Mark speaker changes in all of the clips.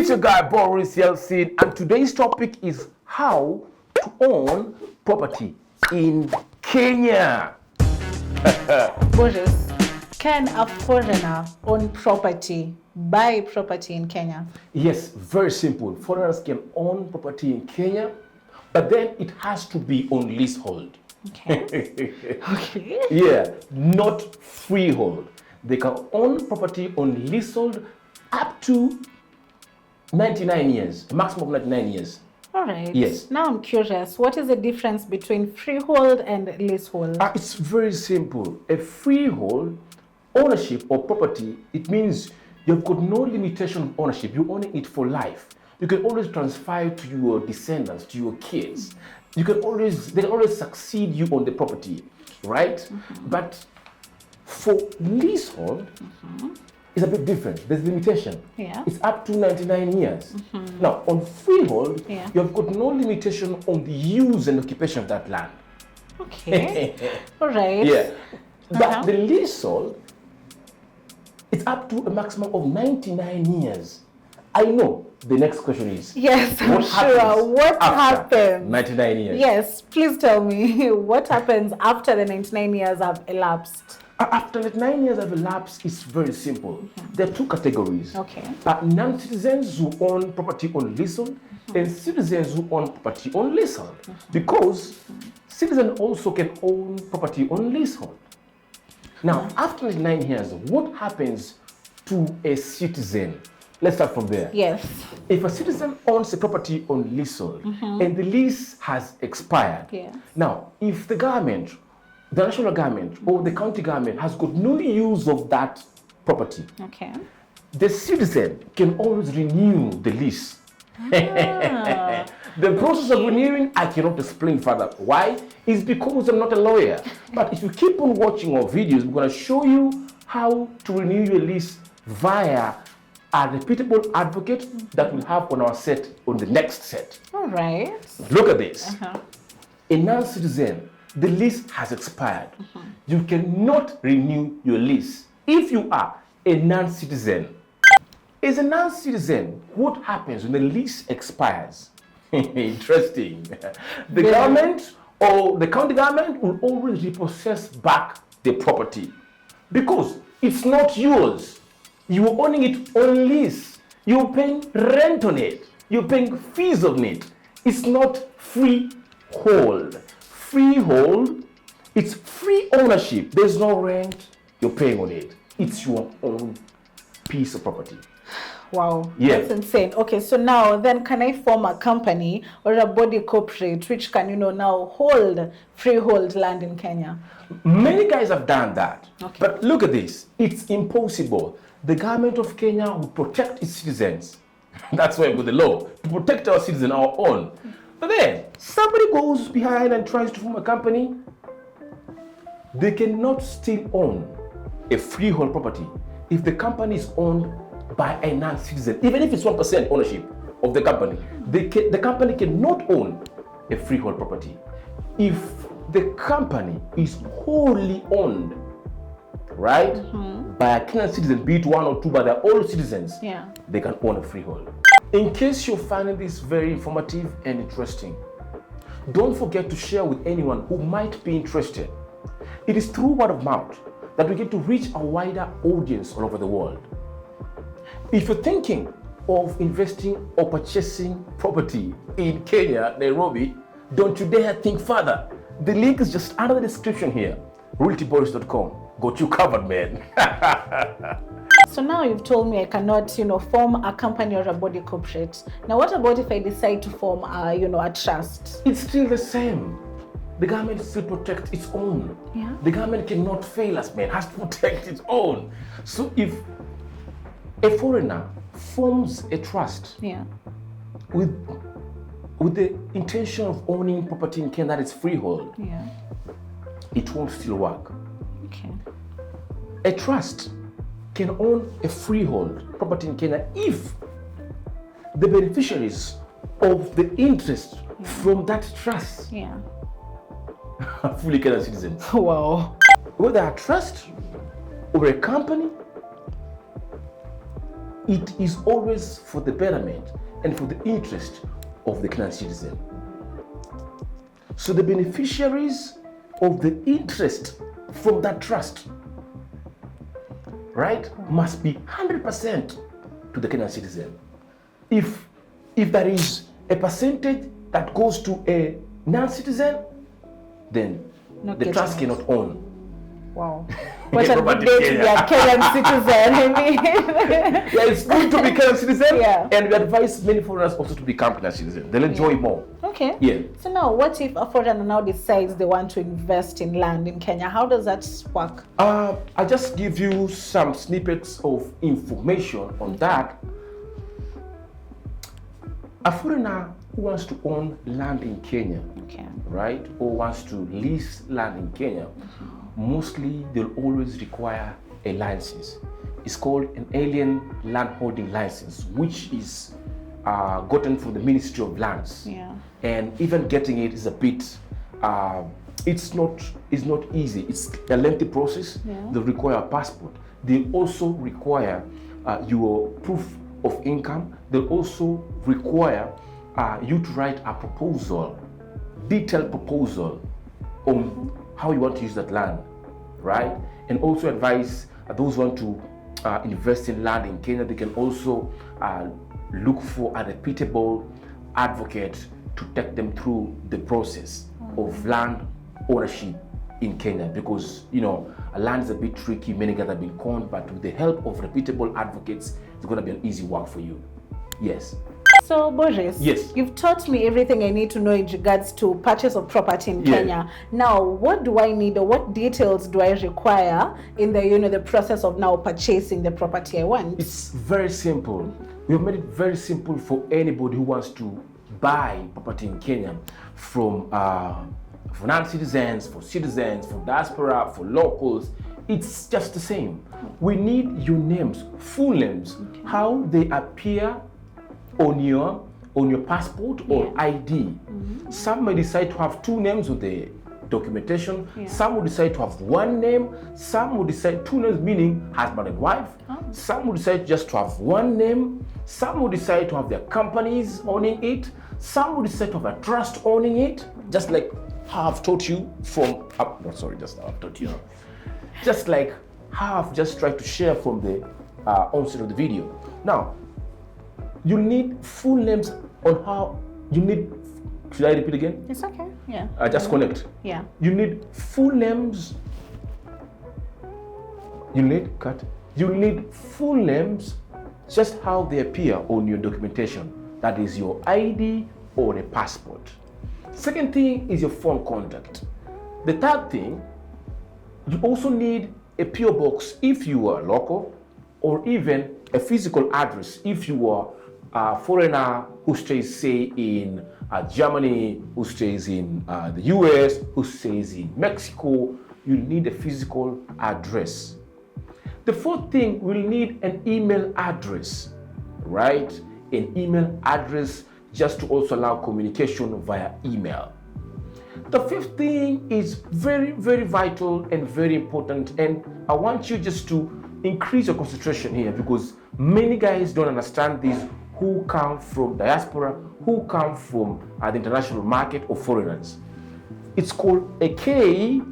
Speaker 1: It's your guy Boris Yelstine, and today's topic is how to own property in Kenya.
Speaker 2: Boris, can a foreigner own property, buy property in Kenya?
Speaker 1: Yes, very simple. Foreigners can own property in Kenya, but then it has to be on leasehold.
Speaker 2: Okay. Okay.
Speaker 1: Yeah, not freehold. They can own property on leasehold up to 99 years, a maximum of 99 years.
Speaker 2: All right.
Speaker 1: Yes.
Speaker 2: Now I'm curious, what is the difference between freehold and leasehold?
Speaker 1: It's very simple. A freehold ownership of property, it means you've got no limitation of ownership. You're owning it for life. You can always transfer it to your descendants, to your kids. They can always succeed you on the property, right? Mm-hmm. But for leasehold, it's a bit different. There's limitation.
Speaker 2: Yeah.
Speaker 1: It's up to 99 years. Mm-hmm. Now, on freehold, you have got no limitation on the use and occupation of that land.
Speaker 2: Okay. All right.
Speaker 1: Yeah. But the leasehold, it's up to a maximum of 99 years. I know the next question is,
Speaker 2: yes, I'm sure. What happens?
Speaker 1: 99 years.
Speaker 2: Yes, please tell me what happens after the 99 years have elapsed.
Speaker 1: After the 9 years have elapsed, it's very simple. There are two categories.
Speaker 2: Okay.
Speaker 1: Non-citizens who own property on leasehold and citizens who own property on leasehold. Because citizens also can own property on leasehold. Now, after 9 years, what happens to a citizen? Let's start from there.
Speaker 2: Yes.
Speaker 1: If a citizen owns a property on leasehold and the lease has expired, now, if the government, the national government or the county government has got no use of that property, the citizen can always renew the lease. The process of renewing, I cannot explain further. Why? It's because I'm not a lawyer. But if you keep on watching our videos, we're going to show you how to renew your lease via a reputable advocate that we'll have on our set on the next set.
Speaker 2: All right.
Speaker 1: Look at this. A non-citizen, the lease has expired. You cannot renew your lease if you are a non-citizen. As a non-citizen, what happens when the lease expires? Interesting. The government or the county government will always repossess back the property because it's not yours. You are owning it on lease. You're paying rent on it. You're paying fees on it. It's not freehold. Freehold, it's free ownership. There's no rent. You're paying on it. It's your own piece of property.
Speaker 2: Wow, that's insane. Okay, so now then can I form a company or a body corporate which can, now hold freehold land in Kenya?
Speaker 1: Many guys have done that.
Speaker 2: Okay.
Speaker 1: But look at this. It's impossible. The government of Kenya will protect its citizens. That's why with the law, to protect our citizens, our own. But then, somebody goes behind and tries to form a company. They cannot still own a freehold property if the company is owned by a non-citizen. Even if it's 1% ownership of the company, the company cannot own a freehold property. If the company is wholly owned, right, by a Kenyan citizen, be it one or two, but they're all citizens, they can own a freehold. In case you're finding this very informative and interesting, don't forget to share with anyone who might be interested. It is through word of mouth that we get to reach a wider audience all over the world. If you're thinking of investing or purchasing property in Kenya, Nairobi, don't you dare think further. The link is just under the description here, realtyboris.com. Got you covered, man.
Speaker 2: So now you've told me I cannot, form a company or a body corporate. Now what about if I decide to form a trust?
Speaker 1: It's still the same. The government still protects its own.
Speaker 2: Yeah.
Speaker 1: The government cannot fail us, man. It has to protect its own. So if a foreigner forms a trust with the intention of owning property in Kenya that is freehold, it won't still work.
Speaker 2: Okay.
Speaker 1: A trust can own a freehold property in Kenya if the beneficiaries of the interest from that trust are fully Kenyan citizens.
Speaker 2: Wow.
Speaker 1: Whether a trust or a company it is always for the betterment and for the interest of the Kenyan citizen. So the beneficiaries of the interest from that trust, right, must be 100% to the Kenyan citizen. If there is a percentage that goes to a non-citizen, then the trust cannot own.
Speaker 2: Wow. What a good day to be a Kenyan citizen. I mean.
Speaker 1: Yeah, it's good to be Kenyan citizen.
Speaker 2: Yeah.
Speaker 1: And we advise many foreigners also to become Kenyan citizen. They'll enjoy more.
Speaker 2: Okay.
Speaker 1: Yeah.
Speaker 2: So now, what if a foreigner now decides they want to invest in land in Kenya? How does that work?
Speaker 1: I'll just give you some snippets of information on that. A foreigner who wants to own land in Kenya, right, or wants to lease land in Kenya, mostly they'll always require a license. It's called an alien land holding license, which is gotten from the Ministry of Lands.
Speaker 2: Yeah.
Speaker 1: And even getting it is a bit, it's not easy. It's a lengthy process.
Speaker 2: Yeah.
Speaker 1: They require a passport. They also require your proof of income. They'll also require you to write a proposal, detailed proposal on how you want to use that land, right? And also advise those who want to invest in land in Kenya, they can also look for a reputable advocate to take them through the process of land ownership in Kenya, because land is a bit tricky. Many guys have been conned, but with the help of reputable advocates, it's going to be an easy work for you. Yes.
Speaker 2: So Boris,
Speaker 1: yes,
Speaker 2: you've taught me everything I need to know in regards to purchase of property in Kenya. Now, what do I need, or what details do I require in the the process of now purchasing the property I want?
Speaker 1: It's very simple. We have made it very simple for anybody who wants to buy property in Kenya, from for non-citizens, for citizens, for diaspora, for locals. It's just the same. We need your names, full names, how they appear on your passport or ID. Some may decide to have two names on the documentation. Some will decide to have one name. Some will decide two names, meaning husband and wife. Some will decide just to have one name. Some will decide to have their companies owning it. Some will decide to have a trust owning it, just like how I've taught you from just like how I've just tried to share from the onset of the video. Now, you need full names on how you need. Should I repeat again?
Speaker 2: It's okay. Yeah.
Speaker 1: Just connect.
Speaker 2: Yeah.
Speaker 1: You need full names. You need full names, just how they appear on your documentation. That is your ID or a passport. Second thing is your phone contact. The third thing, you also need a PO box if you are local, or even a physical address if you are a foreigner who stays, say, in Germany, who stays in the US, who stays in Mexico. You need a physical address. The fourth thing, we'll need an email address, right? An email address just to also allow communication via email. The fifth thing is very, very vital and very important, and I want you just to increase your concentration here, because many guys don't understand this, who come from diaspora, who come from the international market, or foreigners. It's called a KRA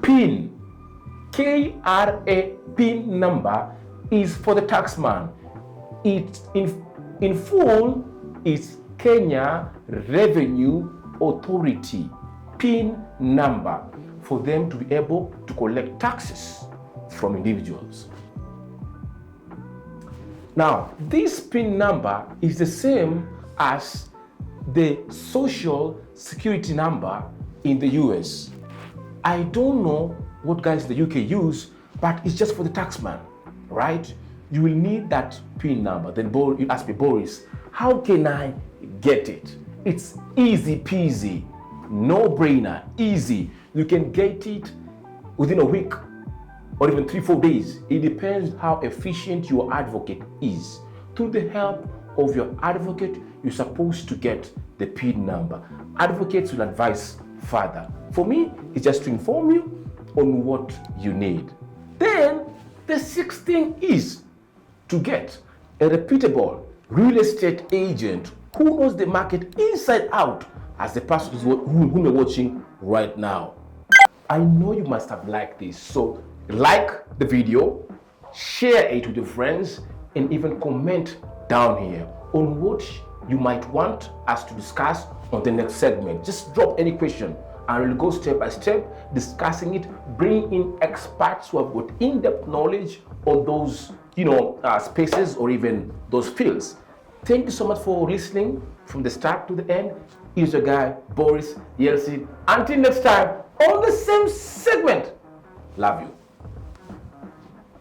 Speaker 1: PIN. KRA PIN number is for the taxman. It in full is Kenya Revenue Authority PIN number, for them to be able to collect taxes from individuals. Now, this PIN number is the same as the social security number in the US. I don't know what guys in the UK use, but it's just for the taxman, right? You will need that PIN number. Then you ask me, Boris, how can I get it? It's easy peasy, no brainer, easy. You can get it within a week or even 3-4 days. It depends how efficient your advocate is. Through the help of your advocate, you're supposed to get the PIN number. Advocates will advise further. For me, it's just to inform you on what you need. Then The sixth thing is to get a reputable real estate agent who knows the market inside out, as the person whom you're watching right now. I know you must have liked this, so like the video, share it with your friends, and even comment down here on what you might want us to discuss on the next segment. Just drop any question and we'll go step by step discussing it, bring in experts who have got in-depth knowledge on those spaces or even those fields. Thank you so much for listening from the start to the end. Here's your guy, Boris Yelstine. Until next time, on the same segment. Love you.